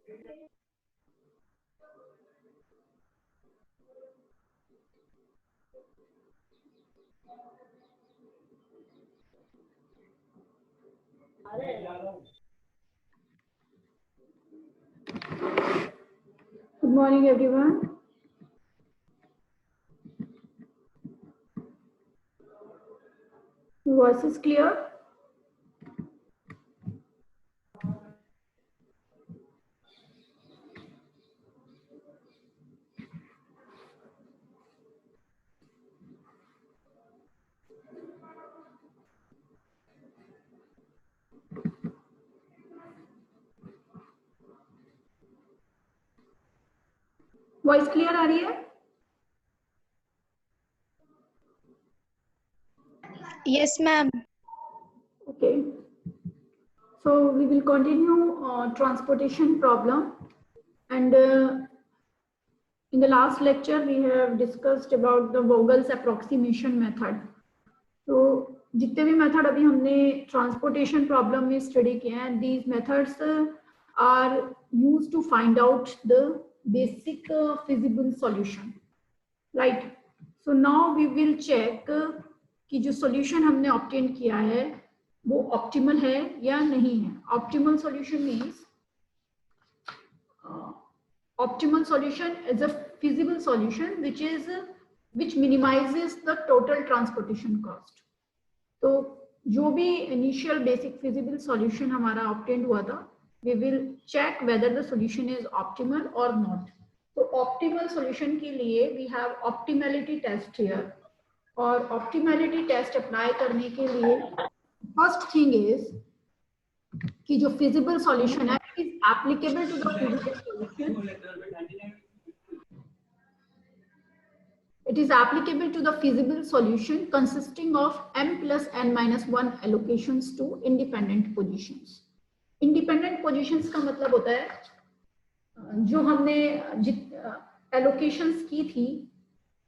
Good morning, everyone. Voice is clear? Voice clear आ रही है? Yes, ma'am. Okay. So we will continue transportation problem, and in the last lecture we have discussed about the Vogel's approximation method. तो जितने भी method अभी हमने transportation problem में study किए हैं, these methods are used to find out the basic feasible solution, right? So now we will check कि जो सॉल्यूशन हमने ऑब्टेन किया है वो ऑप्टिमल है या नहीं है. Optimal solution means optimal solution is a feasible solution which minimizes the total transportation cost. तो जो भी initial basic feasible solution हमारा obtained हुआ था, we will check whether the solution is optimal or not. तो optimal solution के लिए we have optimality test here, और optimality test apply करने के लिए first thing is कि जो feasible solution है is applicable to the feasible solution. It is applicable to the feasible solution consisting of m plus n minus 1 allocations to independent positions. Independent positions का मतलब होता है जो हमने allocations की थी,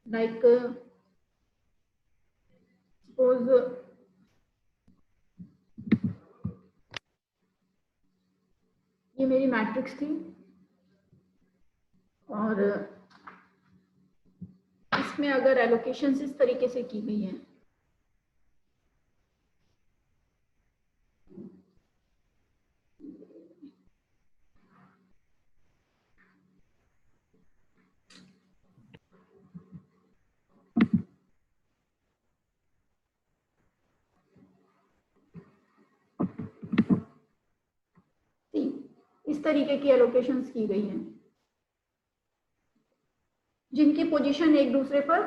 like suppose ये मेरी मैट्रिक्स थी और इसमें अगर एलोकेशंस इस तरीके से की गई हैं, इस तरीके की एलोकेशंस की गई हैं जिनकी पोजीशन एक दूसरे पर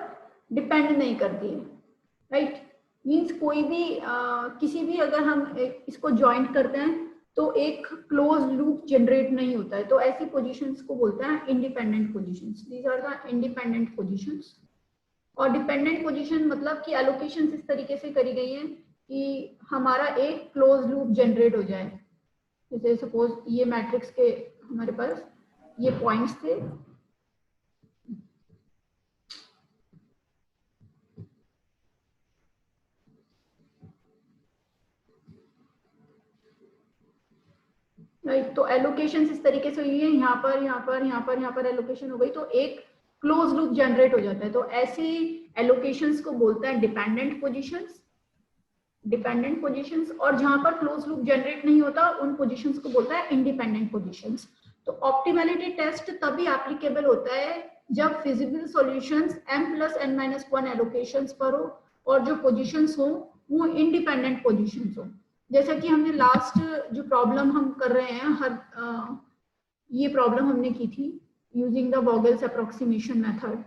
डिपेंड नहीं करती है, राइट? मींस कोई भी किसी भी अगर हम इसको जॉइंट करते हैं तो एक क्लोज लूप जनरेट नहीं होता है, तो ऐसी पोजीशंस को बोलते हैं independent positions. These are the independent positions. और डिपेंडेंट पोजीशन मतलब कि एलोकेशंस इस तरीके से करी गई हैं कि हमारा एक क्लोज लूप जनरेट हो जाए. जैसे सपोज ये मैट्रिक्स के हमारे पास ये पॉइंट्स थे, राइट? तो एलोकेशंस इस तरीके से हुई है, यहाँ पर यहाँ पर यहाँ पर यहाँ पर एलोकेशन हो गई तो एक क्लोज लूप जनरेट हो जाता है. तो ऐसी एलोकेशंस को बोलते हैं डिपेंडेंट पोजीशंस. डिपेंडेंट पोजीशंस, और जहां पर क्लोज लूप जनरेट नहीं होता उन पोजीशंस को बोलता है इंडिपेंडेंट पोजीशंस. तो ऑप्टिमैलिटी टेस्ट तभी एप्लीकेबल होता है जब feasible solutions m plus n minus 1 allocations पर हो और जो पोजीशंस हो वो इंडिपेंडेंट पोजीशंस हो. जैसा कि हमने लास्ट जो प्रॉब्लम हम कर रहे हैं, ये प्रॉब्लम हमने की थी using the Vogel's approximation method.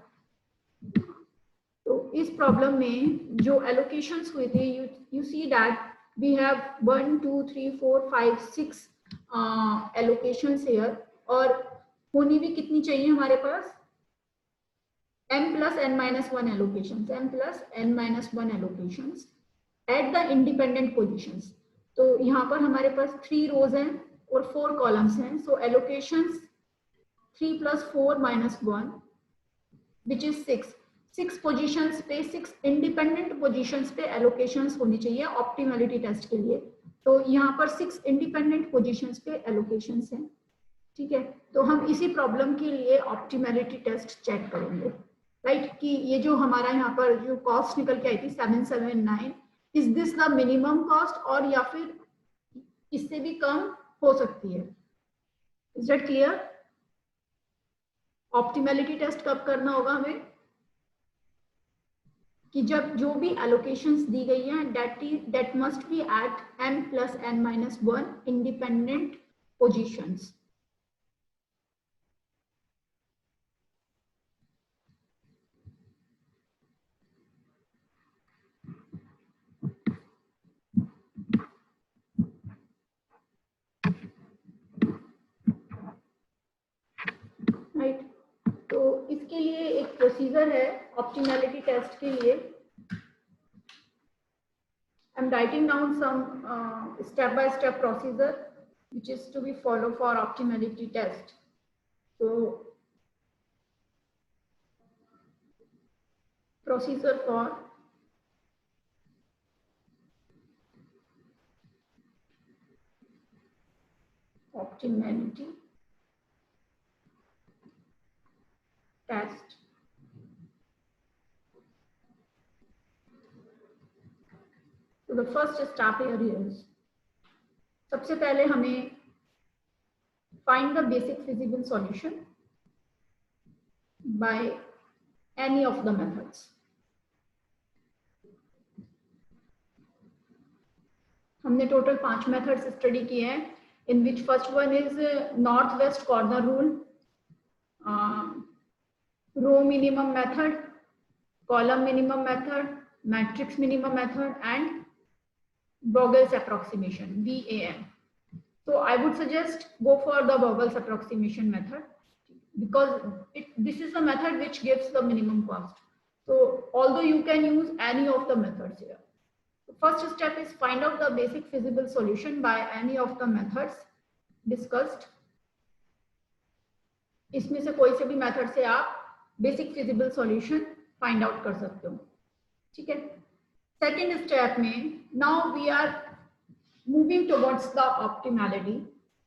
तो इस प्रॉब्लम में जो एलोकेशंस हुए थे, you see that we have 1 2 3 4 5 6 allocations here, और होनी भी कितनी चाहिए हमारे पास? m plus n minus 1 allocations, m plus n minus 1 allocations at the independent positions. तो यहाँ पर हमारे पास 3 रोज हैं और 4 कॉलम्स हैं. So allocations 3 plus 4 minus 1 which is 6 positions पे, 6 इंडिपेंडेंट पोजीशंस पे एलोकेशंस होनी चाहिए ऑप्टिमैलिटी टेस्ट के लिए. तो यहाँ पर 6 इंडिपेंडेंट पोजीशंस पे एलोकेशंस हैं. ठीक है, तो हम इसी प्रॉब्लम के लिए ऑप्टिमैलिटी टेस्ट चेक करेंगे, राइट, कि ये जो हमारा यहाँ पर जो कॉस्ट निकल के आई थी 779, is this the minimum cost और या फिर इससे भी कम हो सकती है। Is that clear? Optimality test कब करना होगा हमें? कि जब जो भी एलोकेशंस दी गई हैं that must be at n plus n-1 independent positions. Right, तो इसके लिए एक प्रोसीजर है ऑप्टिमैलिटी टेस्ट के लिए। I'm writing down some step-by-step procedure which is to be followed for optimality test. So procedure for optimality test. So the first step here is, सबसे पहले हमें find the basic feasible solution by any of the methods. हमने total 5 methods study किए हैं, in which first one is north west corner rule, row minimum method, column minimum method, matrix minimum method, and Vogel's approximation, VAM. So I would suggest go for the Vogel's approximation method because this is the method which gives the minimum cost. So although you can use any of the methods here. The first step is find out the basic feasible solution by any of the methods discussed. इसमें से कोई से भी method से आप basic feasible solution find out कर सकते हो, ठीक है। सेकेंड स्टेप में now we are moving towards the optimality.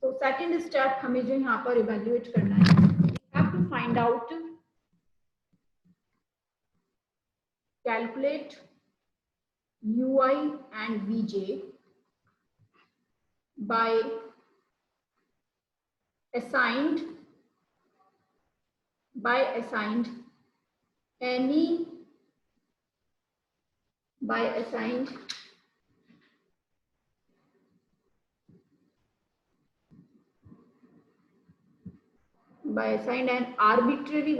तो सेकेंड स्टेप हमें जो यहाँ पर इवेल्युएट करना है, have to find out, calculate UI and VJ by assigned any an arbitrary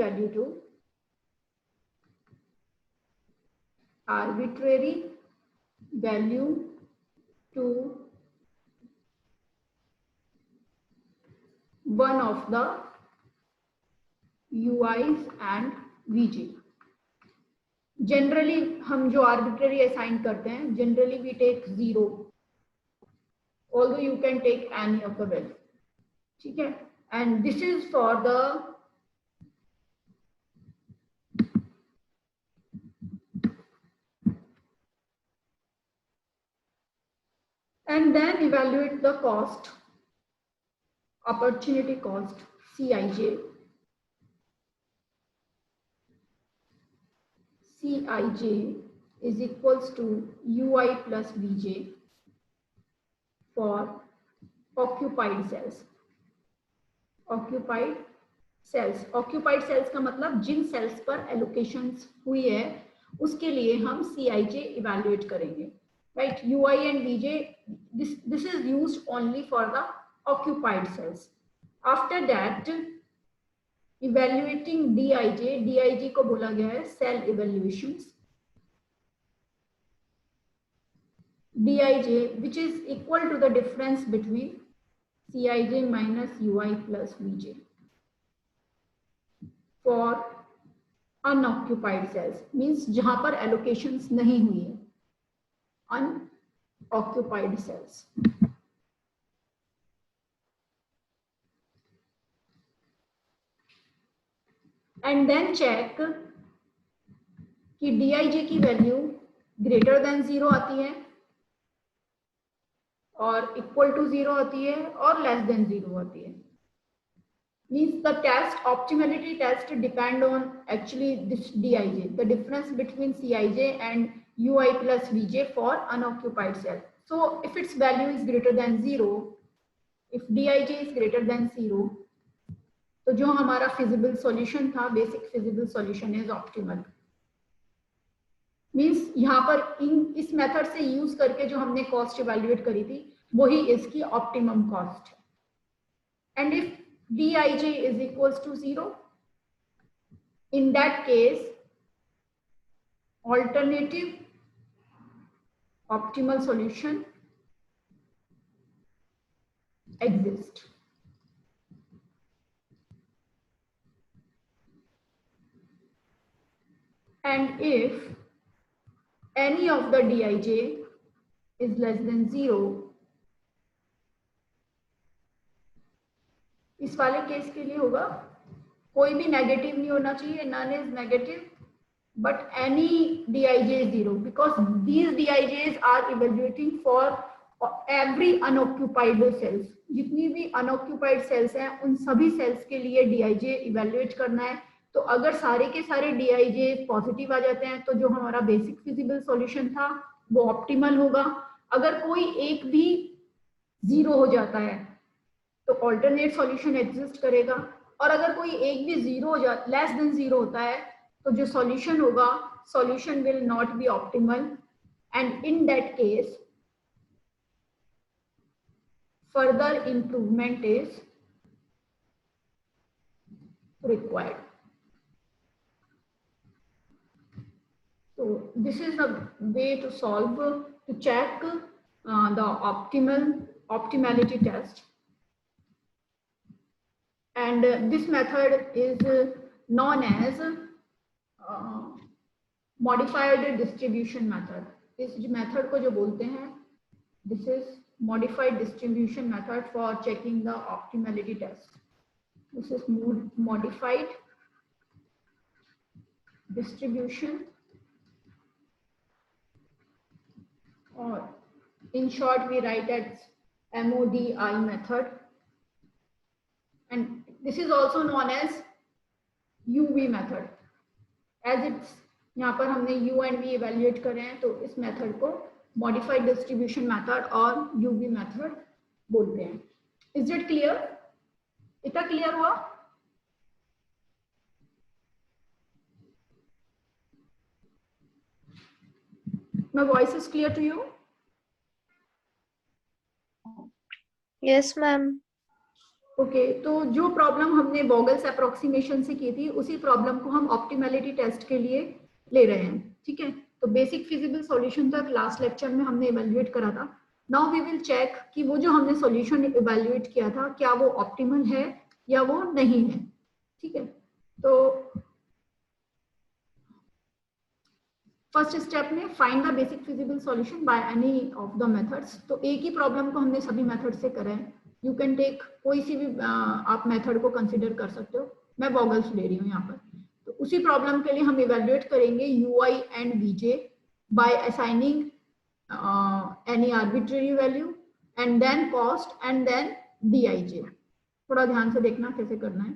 value to one of the UIs and VJ. Generally हम जो arbitrary assign करते हैं, generally we take 0, although you can take any of the value, ठीक है। And this is for the and then evaluate the cost, opportunity cost, CIJ. CIJ is equals to UI plus VJ for occupied cells. Occupied cells का मतलब जिन sales पर allocations हुई है उसके लिए हम CIJ इवेल्युएट करेंगे, right? UI and VJ, this is used only for the occupied cells. After that, evaluating DIJ को बोला गया है cell evaluations. DIJ which is equal to the difference between CIJ minus UI plus VJ for unoccupied cells, means जहां पर allocations नहीं हुई है, unoccupied cells. And then check कि DIJ की वैल्यू ग्रेटर देन 0 आती है और इक्वल टू 0 आती है और लेस देन 0 आती है। means the test, optimality test depend on actually this Dij, the difference between Cij and Ui plus Vj for unoccupied cell. So if its value is greater than 0, if Dij is greater than 0, तो जो हमारा feasible solution था, basic feasible solution is optimal. Means यहाँ पर इस method से use करके जो हमने कॉस्ट इवैल्यूएट करी थी वही इसकी ऑप्टिमम कॉस्ट है। And if Dij is equals to 0, in that case alternative optimal solution exists. And if any of the Dij is less than 0, इस वाले केस के लिए होगा कोई भी नेगेटिव नहीं होना चाहिए, none is negative, but any Dij is 0 because these Dijs are evaluating for every unoccupied cells. जितनी भी unoccupied cells हैं उन सभी cells के लिए Dij evaluate करना है। तो अगर सारे के सारे Dij पॉजिटिव आ जाते हैं तो जो हमारा बेसिक फिजिबल सॉल्यूशन था वो ऑप्टिमल होगा। अगर कोई एक भी 0 हो जाता है तो ऑल्टरनेट सॉल्यूशन एग्जिस्ट करेगा, और अगर कोई एक भी 0 हो जाता, लेस देन 0 होता है, तो जो सॉल्यूशन होगा, solution will not be optimal, and in that case further improvement is required. So this is the way to solve, to check the optimality test, and this method is known as modified distribution method. इस method को जो बोलते हैं, this is modified distribution method for checking the optimality test. This is modified distribution, or in short we write as MODI method, and this is also known as UV method, as it's यहाँ पर हमने U and V evaluate करे हैं, तो इस method को modified distribution method और UV method बोलते हैं। Is it clear? इतना क्लियर हुआ? My voice is clear to you? Yes, ma'am. Okay तो जो प्रॉब्लम हमने वोगल्स अप्रोक्सीमेशन से की थी उसी प्रॉब्लम को हम ऑप्टिमैलिटी टेस्ट के लिए ले रहे हैं। ठीक है, तो बेसिक फिजिबल सॉल्यूशन तक लास्ट लेक्चर में हमने इवैल्यूएट करा था। नाउ वी विल चेक कि वो जो हमने सॉल्यूशन इवैल्यूएट किया था क्या वो ऑप्टिमल है या वो नहीं है। ठीक है, तो फर्स्ट स्टेप में find the basic feasible solution by any of the methods. तो एक ही प्रॉब्लम को हमने सभी मेथड से करा है। यू कैन टेक कोई सी भी आप मेथड को कंसिडर कर सकते हो, मैं वोगल्स ले रही हूँ यहाँ पर। तो उसी प्रॉब्लम के लिए हम इवेल्युएट करेंगे UI and VJ by assigning any arbitrary value and then cost and then Dij। थोड़ा ध्यान से देखना कैसे करना है।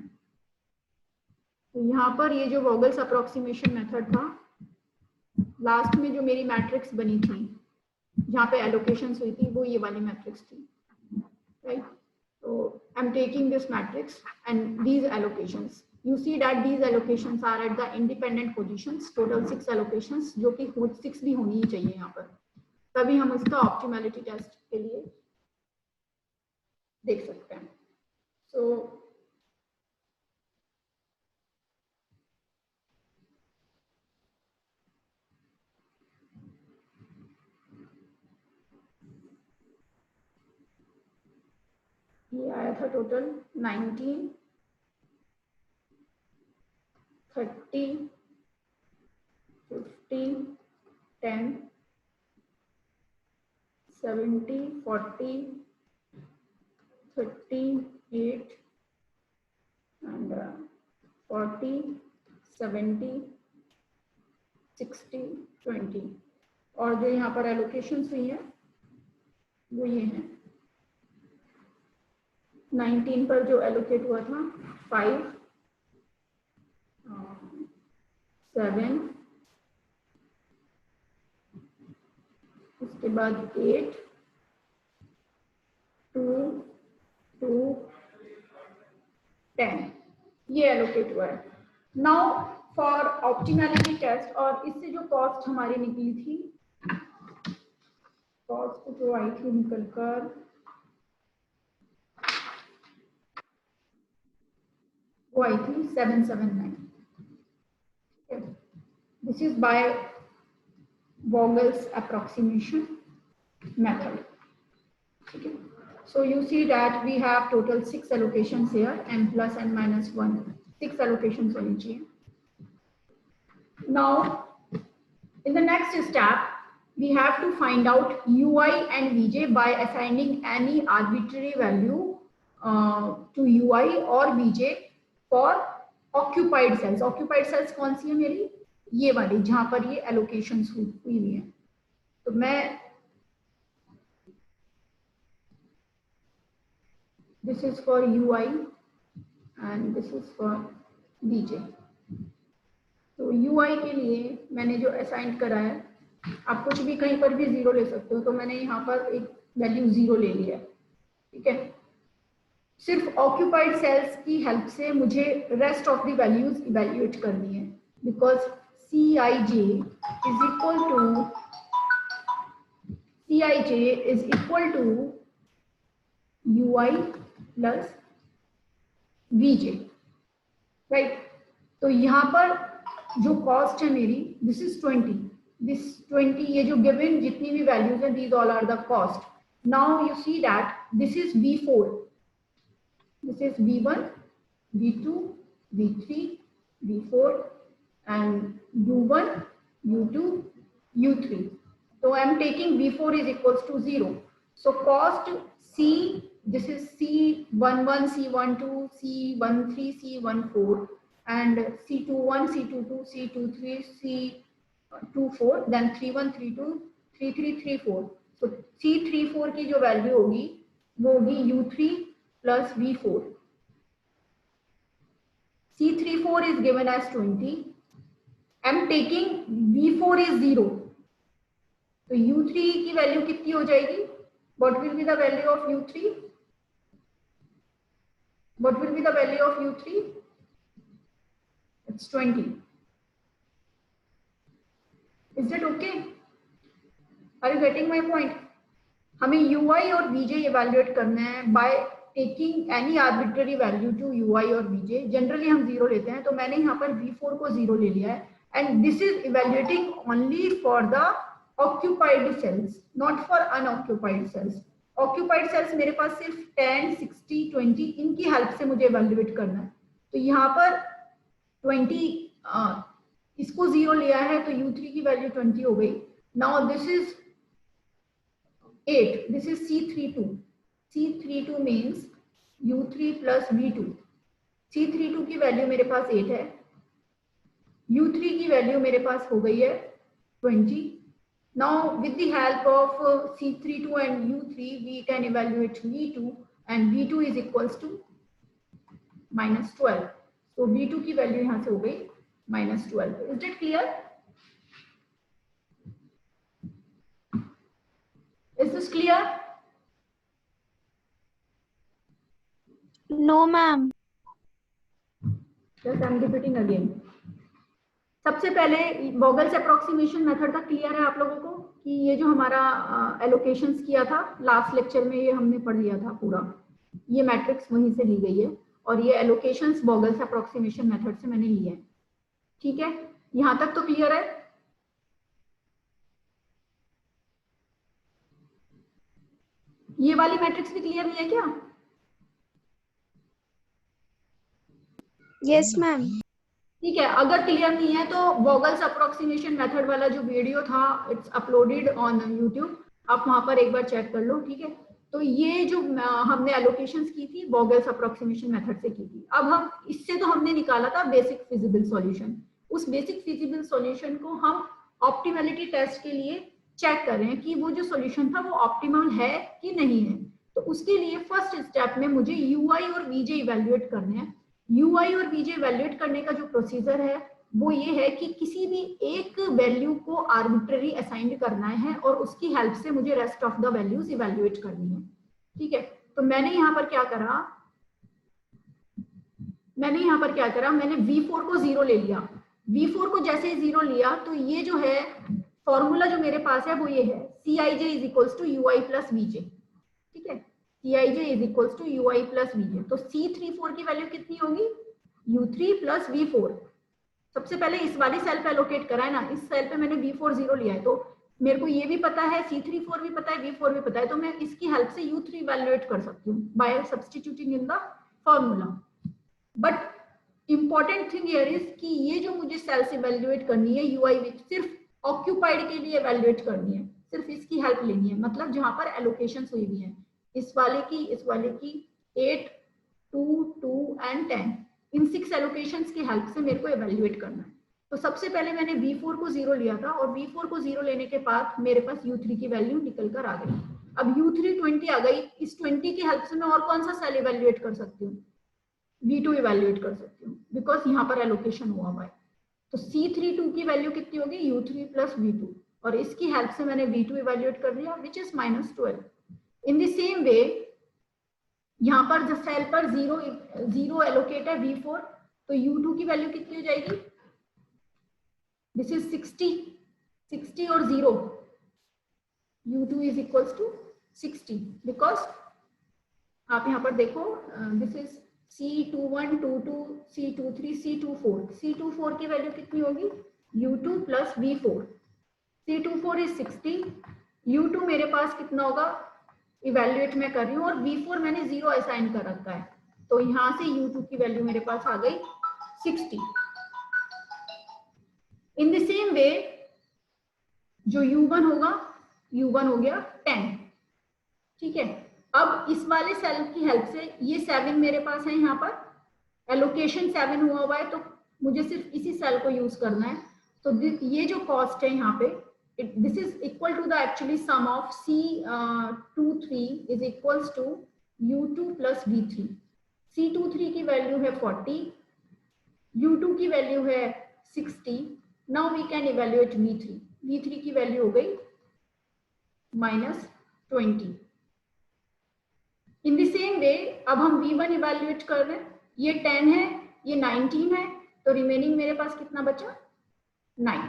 तो यहाँ पर ये जो वोगल्स अप्रोक्सीमेशन मेथड था, लास्ट में जो मेरी मैट्रिक्स बनी थी जहाँ पे एलोकेशंस हुई थी वो ये वाली मैट्रिक्स थी, right. So I'm taking this matrix and these allocations. You see that these allocations are at the independent positions. Total 6 allocations, जो कि 6 भी होनी ही चाहिए यहाँ पर, तभी हम इसका ऑप्टिमैलिटी टेस्ट के लिए देख सकते हैं। So ये आया था टोटल 19, 30, 50, 10, 70, 40, 38 and 40, 70, 60, 20, और जो यहाँ पर एलोकेशंस हुई हैं वो ये हैं। 19 पर जो एलोकेट हुआ था 5 7, उसके बाद 8 2 2 10 ये एलोकेट हुआ है। नाउ फॉर ऑप्टिमैलिटी टेस्ट, और इससे जो कॉस्ट हमारी निकली थी, कॉस्ट जो आई थी निकलकर वो आई थी 779। This is by Vogel's approximation method. Okay. So you see that we have total 6 allocations here, n plus n minus 1, 6 allocations होनी चाहिए. Now in the next step we have to find out ui and vj by assigning any arbitrary value to ui or vj for occupied cells. Occupied cells कौन सी है मेरी? ये वाली जहां पर ये एलोकेशंस हुई है. तो मैं this is for ui and this is for vj. तो ui के लिए मैंने जो असाइन करा है, आप कुछ भी कहीं पर भी 0 ले सकते हो, तो मैंने यहाँ पर एक वैल्यू 0 ले लिया है. ठीक है, सिर्फ ऑक्यूपाइड सेल्स की हेल्प से मुझे rest of the values evaluate करनी है, because Cij is equal to ui plus vj, right. तो यहाँ पर जो कॉस्ट है मेरी, दिस इज 20, दिस 20, ये जो गिवन जितनी भी वैल्यूज है, these all are the cost. Now you see that this is v4, this is v1, v2, v3, v4 and u1, u2, u3. So I am taking v4 is equals to 0. So cost c, this is c11, c12, c13, c14 and c21, c22, c23, c24, then 31, 32, 33, 34. So c34 की जो value होगी वो होगी u3 plus v4. c34 is given as 20. I am taking v4 is 0. तो u3 की value कितनी हो जाएगी? What will be the value of u3? What will be the value of u3? It's 20. Is that okay? Are you getting my point? हमें ui और vj evaluate करना है by taking any arbitrary value to ui और vj. Generally हम 0 लेते हैं, तो मैंने यहाँ पर v4 को 0 ले लिया है, and this is evaluating only for the occupied cells, not for unoccupied cells. Occupied cells मेरे पास सिर्फ 10, 60, 20 इनकी हेल्प से मुझे evaluate करना है. तो यहाँ पर 20 इसको 0 लिया है, तो u3 की वैल्यू 20 हो गई. Now this is 8, this is c32. c32 means u3 plus v2. c32 की वैल्यू मेरे पास 8 है, u3 की वैल्यू मेरे पास हो गई है 20. Now with the help of c32 and u3 we can evaluate v2, and v2 is equals to -12. So v2 की value यहाँ से हो गई -12. Is it clear? Is this clear? No, ma'am. Just I am repeating again. सबसे पहले वोगल्स approximation method का clear है आप लोगों को कि ये जो हमारा एलोकेशंस किया था लास्ट लेक्चर में, ये हमने पढ़ लिया था पूरा. ये मैट्रिक्स वहीं से ली गई है और ये एलोकेशंस वोगल्स अप्रोक्सीमेशन मेथड से मैंने लिए हैं. ठीक है, यहाँ तक तो क्लियर है? ये वाली मैट्रिक्स भी क्लियर नहीं है क्या? Yes, ma'am. ठीक है, अगर क्लियर नहीं है तो वोगल्स अप्रोक्सीमेशन मेथड वाला जो वीडियो था इट्स अपलोडेड ऑन यूट्यूब, आप वहां पर एक बार चेक कर लो. ठीक है, तो ये जो हमने एलोकेशंस की थी वोगल्स अप्रोक्सीमेशन मेथड से की थी. अब हम इससे तो हमने निकाला था बेसिक फिजिबल सॉल्यूशन. उस बेसिक फिजिबल सॉल्यूशन को हम ऑप्टिमैलिटी टेस्ट के लिए चेक कर रहे हैं कि वो जो सॉल्यूशन था वो ऑप्टिमल है कि नहीं है. तो उसके लिए फर्स्ट स्टेप में मुझे यूआई और वीजे इवेल्युएट करने हैं। यूआई और वीजे इवेल्युएट करने का जो प्रोसीजर है वो ये है कि किसी भी एक वैल्यू को आर्बिट्ररी असाइन करना है और उसकी हेल्प से मुझे rest of the values evaluate करनी है। ठीक है, तो मैंने यहाँ पर क्या करा, मैंने V4 को 0 ले लिया। V4 को जैसे ही 0 लिया तो ये जो है फॉर्मूला जो मेरे पास है वो ये है, Cij is equals to ui plus vj। ठीक है, Cij is equals to ui plus vj। तो C34 की वैल्यू कितनी होगी, u3 प्लस v4। सबसे पहले इस वाले सेल पे एलोकेट करा है ना, इस सेल पे मैंने V4 0 लिया है, तो मेरे को ये भी पता है, C34 भी पता है, V4 भी पता है, तो मैं इसकी हेल्प से u3 इवैल्यूएट कर सकती हूँ bye substituting in the formula. But important thing here is कि ये जो मुझे सेल्स इवैल्यूएट करनी है यूआई विच सिर्फ ऑक्यूपाइड के लिए इवैल्यूएट करनी है, सिर्फ इसकी हेल्प लेनी है, मतलब जहां पर एलोकेशंस हुई हुई है, इस वाले की 8, 2, 2 एंड 10, इन 6 एलोकेशंस की हेल्प से मेरे को इवैल्यूएट करना है। तो सबसे पहले मैंने V4 को 0 लिया था और V4 को 0 लेने के बाद मेरे पास U3 की वैल्यू निकल कर आ गई। अब U3 20 आ गई, इस 20 की हेल्प से मैं और कौन सा सेल इवैल्यूएट कर सकती हूँ, V2 इवैल्यूएट कर सकती हूँ, बिकॉज यहाँ पर एलोकेशन हुआ हुआ है। तो C32 की वैल्यू कितनी होगी, U3 प्लस V2, और इसकी हेल्प से मैंने V2 इवैल्यूएट कर दिया which is -12। In the same way यहाँ पर जो सेल पर 0 एलोकेट है V4, तो U2 की वैल्यू कितनी हो जाएगी, दिस इज 60 और 0, U2 is equals to 60, because आप यहाँ पर देखो this is C21, 22, C23, C24, C24 की वैल्यू कितनी होगी, U2 plus V4, C24 is 60, U2 मेरे पास कितना होगा, इवैल्यूएट मैं कर रही हूँ और V4 मैंने 0 असाइन कर रखा है, तो यहाँ से U2 की वैल्यू मेरे पास आ गई 60। इन द सेम वे जो U1 होगा, U1 हो गया 10। ठीक है, अब इस वाले सेल की हेल्प से ये 7 मेरे पास है, यहाँ पर एलोकेशन 7 हुआ है, तो मुझे सिर्फ इसी सेल को यूज करना है। तो ये जो कॉस्ट है यहाँ पे, this is equal to the actually sum of C23 is equals to U2 plus V3। C23 की वैल्यू है 40, U2 की वैल्यू है 60। Now we can evaluate V3। V3 की वैल्यू हो गई -20। इन द सेम वे अब हम V1 इवेल्युएट कर रहे हैं, ये 10 है, ये 19 है, तो रिमेनिंग मेरे पास कितना बचा, 9।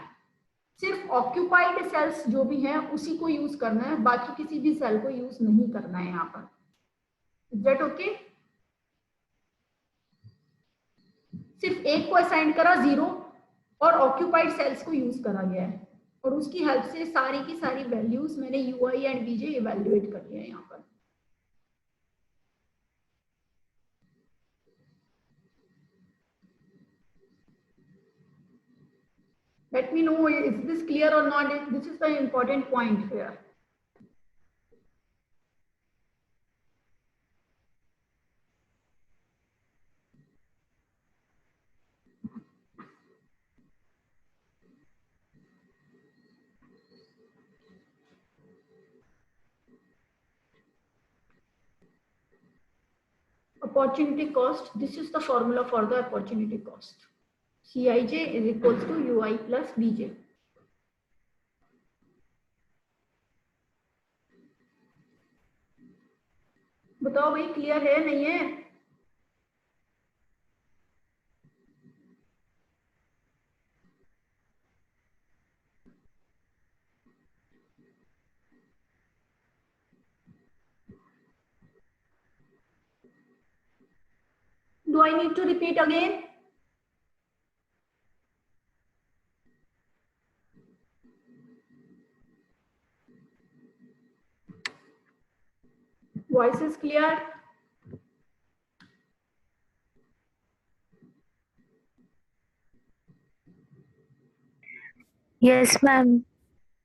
सिर्फ ऑक्यूपाइड सेल्स जो भी हैं उसी को यूज करना है, बाकी किसी भी सेल को यूज नहीं करना है यहाँ पर। Is that okay? सिर्फ एक को असाइन करा 0 और ऑक्यूपाइड सेल्स को यूज करा गया है, और उसकी हेल्प से सारी की सारी वैल्यूज मैंने यूआई एंड वीजे इवेल्युएट कर लिया है यहाँ पर। Let me know, is this clear or not? This is the important point here. Opportunity cost, this is the formula for the opportunity cost. Cij is equals to ui plus vj. बताओ भाई, clear है नहीं है? Do I need to repeat again? Voice is clear? Yes, ma'am.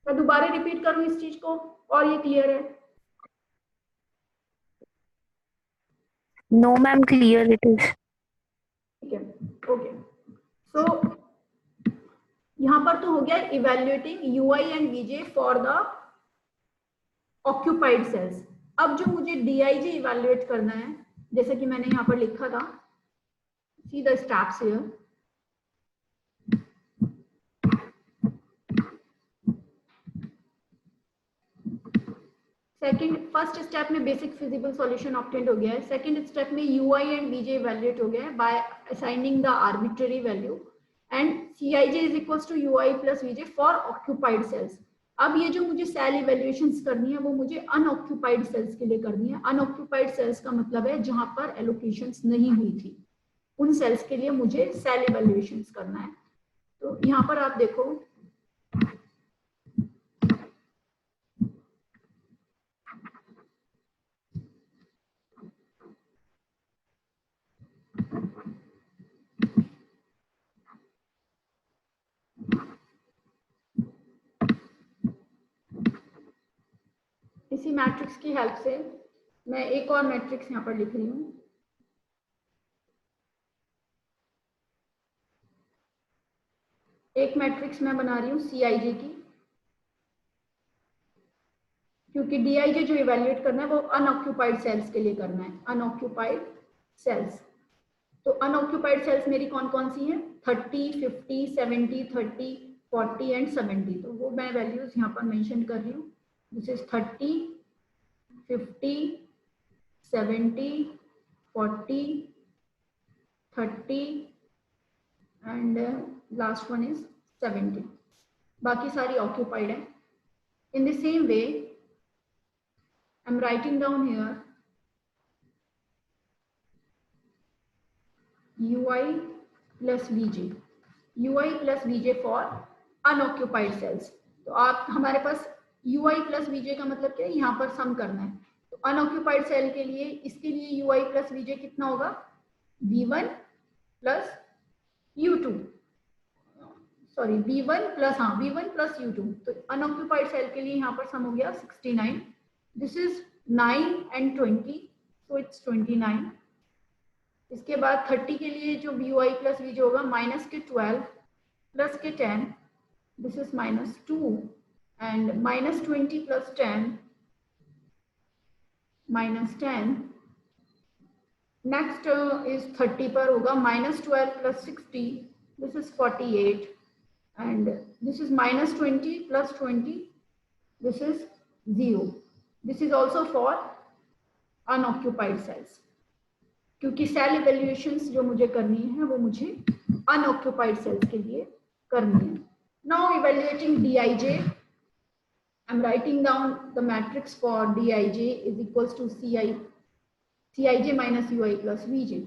मैं दोबारा repeat करूं इस चीज को और ये क्लियर है? No, ma'am, clear it is. ठीक है, ओके। सो यहाँ पर तो हो गया evaluating UI and VJ for the occupied cells. अब जो मुझे DIJ इवैल्यूएट करना है, जैसे कि मैंने यहाँ पर लिखा था, see the steps here. First step में बेसिक फिजिबल सॉल्यूशन ऑब्टेन्ड हो गया है। सेकंड स्टेप में UI एंड VJ इवैल्यूएट हो गया है by assigning the arbitrary value, and CIJ is equals to UI plus VJ for occupied cells. अब ये जो मुझे सेल इवैल्यूएशंस करनी है वो मुझे अनऑक्यूपाइड सेल्स के लिए करनी है। अनऑक्यूपाइड सेल्स का मतलब है जहां पर एलोकेशंस नहीं हुई थी, उन सेल्स के लिए मुझे सेल इवैल्यूएशंस करना है। तो यहाँ पर आप देखो, इसी मैट्रिक्स की हेल्प से मैं एक और मैट्रिक्स यहाँ पर लिख रही हूँ। एक मैट्रिक्स मैं बना रही हूँ CIJ की, क्योंकि DIJ जो इवैल्यूएट करना है वो अनऑक्यूपाइड सेल्स के लिए करना है, अनऑक्यूपाइड सेल्स। तो अनऑक्यूपाइड सेल्स मेरी कौन कौन सी हैं? 30, 50, 70, 30, 40 एंड 70। तो वो मैं वैल्यूज यहाँ पर मेंशन कर रही हूँ। This is 30, 50, 70, 40, 30 and last one is 70। बाकी सारी ऑक्यूपाइड है। In the same way I am writing down here UI plus VJ, UI plus VJ for unoccupied cells। तो आप हमारे पास UI plus VJ का मतलब क्या है? यहाँ पर सम करना है। तो अनऑक्यूपाइड सेल के लिए, इसके लिए UI plus VJ कितना होगा? V1 plus U2, sorry V1 plus, हाँ V1 plus U2। तो अनऑक्यूपाइड सेल के लिए यहाँ पर सम हो गया 69। This is 9 and 20, so it's 29। इसके बाद 30 के लिए जो UI प्लस VJ होगा माइनस के 12 प्लस के 10, this is -2 and -20 plus 10 -10। Next is 30 पर होगा -12 plus 60, this is 48 and this is -20 plus 20, this is 0। This is also for unoccupied cells, क्योंकि सेल इवैल्यूएशंस जो मुझे करनी है वो मुझे अनऑक्यूपाइड सेल्स के लिए करनी है। Now evaluating DIJ, I am writing down the matrix for DIJ is equals to CIJ minus UI plus VJ।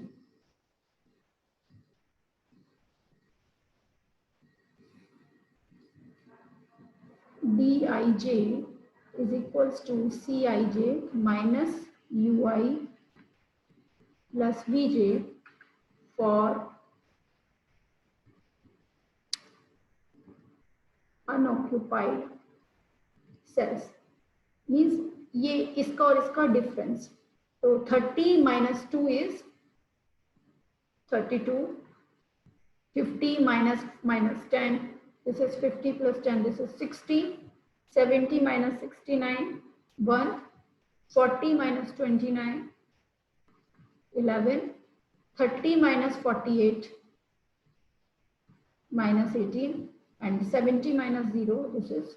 DIJ is equals to CIJ minus UI plus VJ for unoccupied cells। Means ये इसका और इसका difference. तो 30 minus 2 is 32, 50 minus 10, this is 50 plus 10, this is 60, 70 minus 69, 1, 40 minus 29, 11, 30 minus 48, minus 18, and 70 minus 0, this is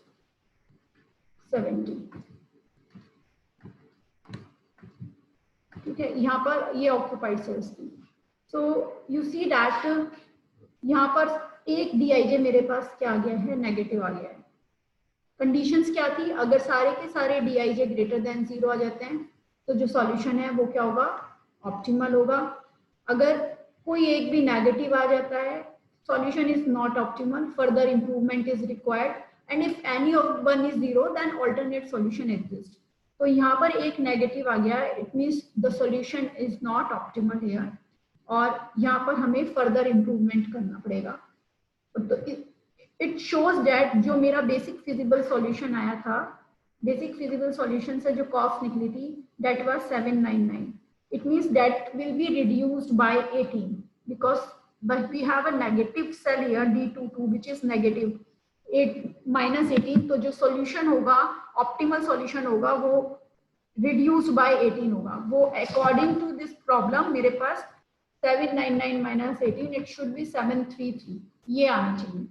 70। ठीक है, यहाँ पर ये ऑक्यूपाइड सेल्स थी। सो यू सी दैट यहाँ पर एक DIJ मेरे पास क्या आ गया है? नेगेटिव आ गया है। कंडीशंस क्या थी? अगर सारे के सारे DIJ ग्रेटर देन 0 आ जाते हैं तो जो सॉल्यूशन है वो क्या होगा? ऑप्टिमल होगा। अगर कोई एक भी नेगेटिव आ जाता है, solution is not optimal, further improvement is required, and if any of one is 0 then alternate solution exist. तो यहाँ पर एक नेगेटिव आ गया है, it means the solution is not optimal here, और यहाँ पर हमें फर्दर इंप्रूवमेंट करना पड़ेगा। तो इट शोज दैट जो मेरा बेसिक फिजिबल सॉल्यूशन आया था, बेसिक फिजिबल सॉल्यूशन से जो कॉस्ट निकली थी, that was 799। It means that will be reduced by 18 because but we have a negative cell here D22 which is negative -18। तो जो सॉल्यूशन होगा, ऑप्टिमल सॉल्यूशन होगा, वो रिड्यूस्ड बाय 18 होगा, वो अकॉर्डिंग टू दिस प्रॉब्लम मेरे पास 799 माइनस 18 इट शुड बी 733, ये आना चाहिए।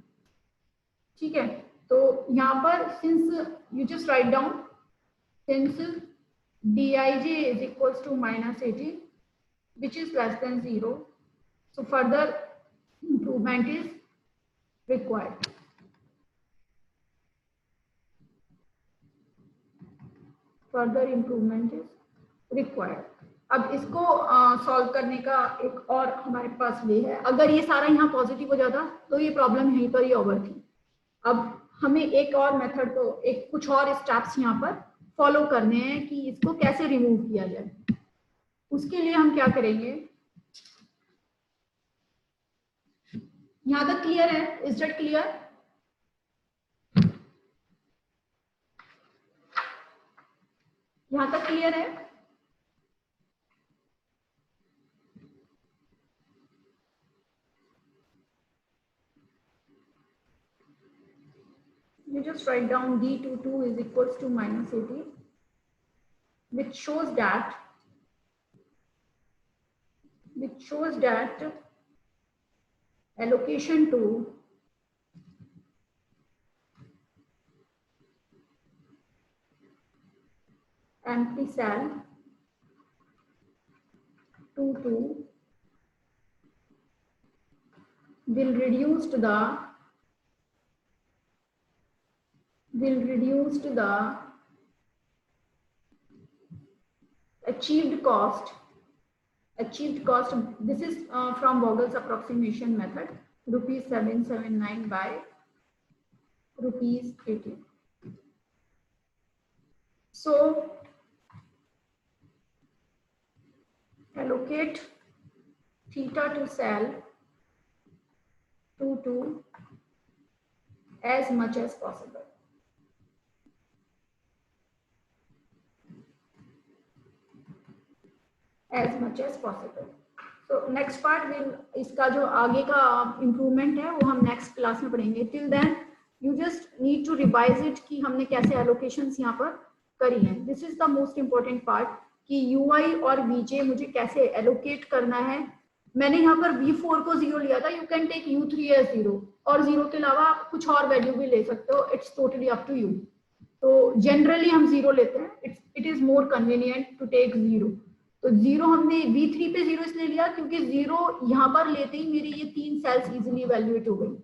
ठीक है, तो यहाँ पर since you just write down since dij is equals to minus 18 which is less than 0, so further improvement is required. Further improvement is required. अब इसको सॉल्व करने का एक और हमारे पास वे है, अगर ये सारा यहाँ पॉजिटिव हो जाता तो ये प्रॉब्लम यहीं पर ही ओवर थी। अब हमें एक और मेथड को एक कुछ और स्टेप्स यहाँ पर फॉलो करने हैं कि इसको कैसे रिमूव किया जाए। उसके लिए हम क्या करेंगे, यहाँ तक क्लियर है? Is that clear? यहाँ तक क्लियर है? You just write down d22 is equals to minus 18, which shows that allocation to empty cell 22 will reduce the achieved cost. This is from Vogel's approximation method, rupees 779 by rupees 18. So allocate theta to cell 22 as much as possible. As much as possible. So next part will, इसका जो आगे का improvement है वो हम next class में पढ़ेंगे। Till then you just need to revise it कि हमने कैसे एलोकेशंस यहाँ पर करी हैं। This is the most important part कि ui और vj मुझे कैसे एलोकेट करना है। मैंने यहाँ पर v4 को 0 लिया था, you can take u3 as 0 और 0 के अलावा आप कुछ और वैल्यू भी ले सकते हो, it's totally up to you. तो जनरली हम 0 लेते हैं, it is more convenient to take 0। तो 0 हमने v3 पे 0 इसलिए लिया क्योंकि 0 यहाँ पर लेते ही मेरी ये 3 सेल्स इजीली इवैल्यूएट हो गई।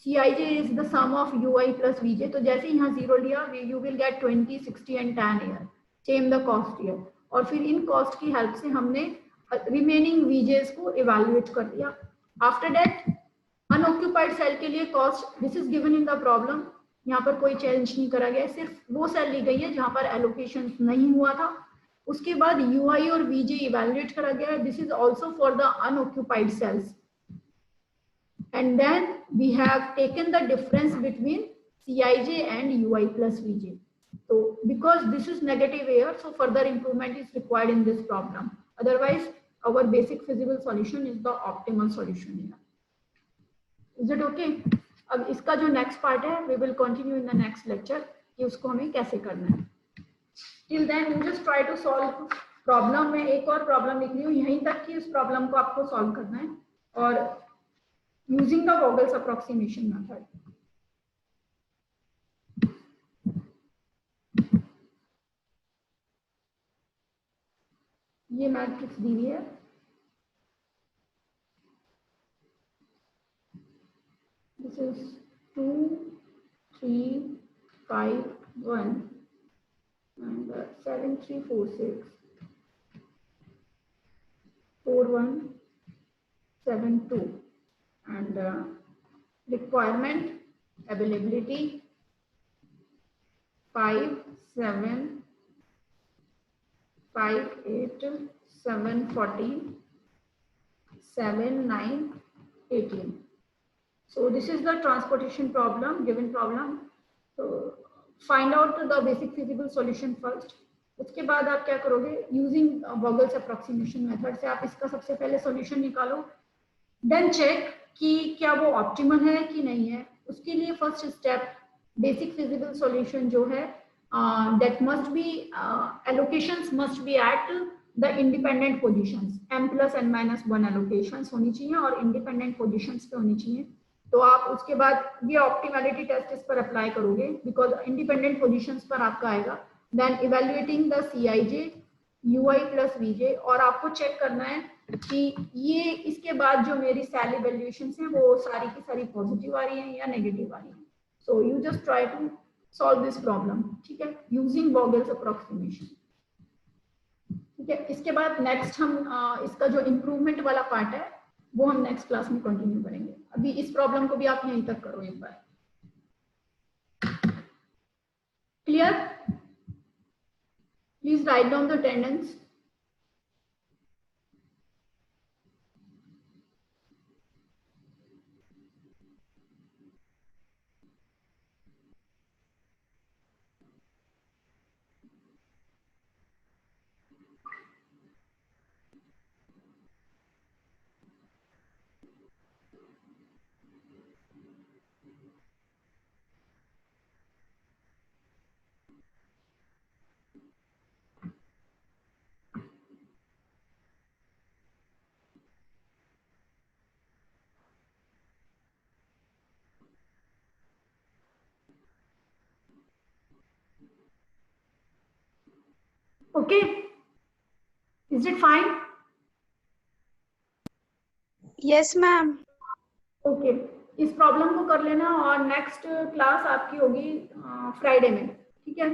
Cij is the sum of ui plus vj, तो जैसे ही यहाँ 0 लिया you will get 20, 60 and 10 here, same the cost here, और फिर इन कॉस्ट की हेल्प से हमने रिमेनिंग vj's को इवैल्यूएट कर दिया। आफ्टर दैट अनऑक्यूपाइड सेल के लिए cost this is given in the problem, यहाँ पर कोई चेंज नहीं करा गया, सिर्फ वो सेल ली गई है जहाँ पर एलोकेशन नहीं हुआ था। उसके बाद ui और vj इवैल्यूएट करा गया है, this is also for the unoccupied cells, and then we have taken the difference between cij and ui plus vj। so because this is negative here, so further improvement is required in this problem, otherwise our basic feasible solution is the optimal solution here. Is it okay? अब इसका जो next part है we will continue in the next lecture कि उसको हमें कैसे करना है। Till then you just try to solve problem। में एक और प्रॉब्लम लिख रही हूँ यहीं तक कि उस प्रॉब्लम को आपको सॉल्व करना है और using the Vogel's approximation method। ये मैट्रिक्स दी हुई है, this is 2 3 5 1 and 7 3 4 6 4 1 7 2 and requirement availability 5 7 5 8 7 14 7 9 18। so this is the transportation problem, given problem। so find out the basic feasible solution first। उसके बाद आप क्या करोगे, यूजिंग Vogel's approximation method से आप इसका सबसे पहले सॉल्यूशन निकालो, देन चेक कि क्या वो ऑप्टिमल है कि नहीं है। उसके लिए first step basic feasible solution जो है that must be allocations must be at the independent positions, m plus n minus 1 allocations होनी चाहिए और independent positions पे होनी चाहिए. तो आप उसके बाद ये ऑप्टिमैलिटी टेस्ट इस पर अप्लाई करोगे बिकॉज इंडिपेंडेंट पोजीशंस पर आपका आएगा. Then evaluating the CIJ UI plus VJ और आपको चेक करना है कि ये इसके बाद जो मेरी सेल इवेल्युएशंस हैं वो सारी की सारी पॉजिटिव आ रही हैं या नेगेटिव आ रही हैं. So you just try to solve this problem. ठीक है, यूजिंग वोगल्स अप्रोक्सीमेशन. ठीक है, इसके बाद नेक्स्ट हम इसका जो इम्प्रूवमेंट वाला पार्ट है वो हम नेक्स्ट क्लास में कंटिन्यू करेंगे. अभी इस प्रॉब्लम को भी आप यहीं तक करो एक बार. Clear? Please write down the attendance. Okay, is it fine? Yes, ma'am. Okay, इस प्रॉब्लम को कर लेना और नेक्स्ट क्लास आपकी होगी फ्राइडे में. ठीक है,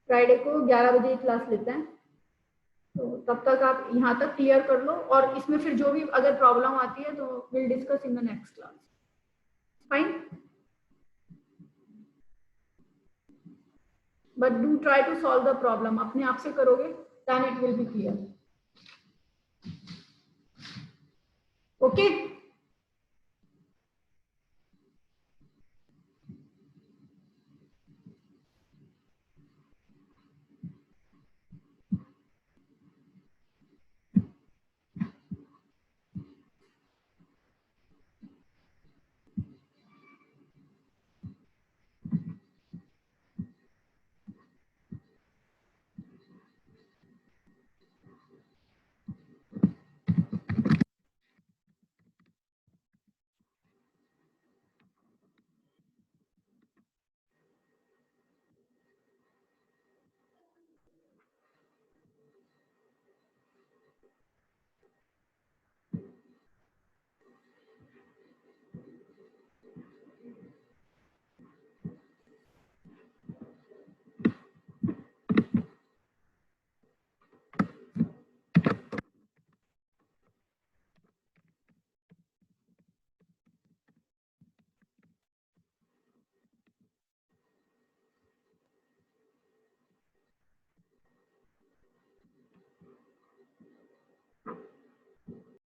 फ्राइडे को 11 बजे क्लास लेते हैं. तो तब तक आप यहाँ तक क्लियर कर लो और इसमें फिर जो भी अगर प्रॉब्लम आती है तो will discuss in the next class. Fine, but do try to solve the problem. अपने आप से करोगे then it will be clear. Okay.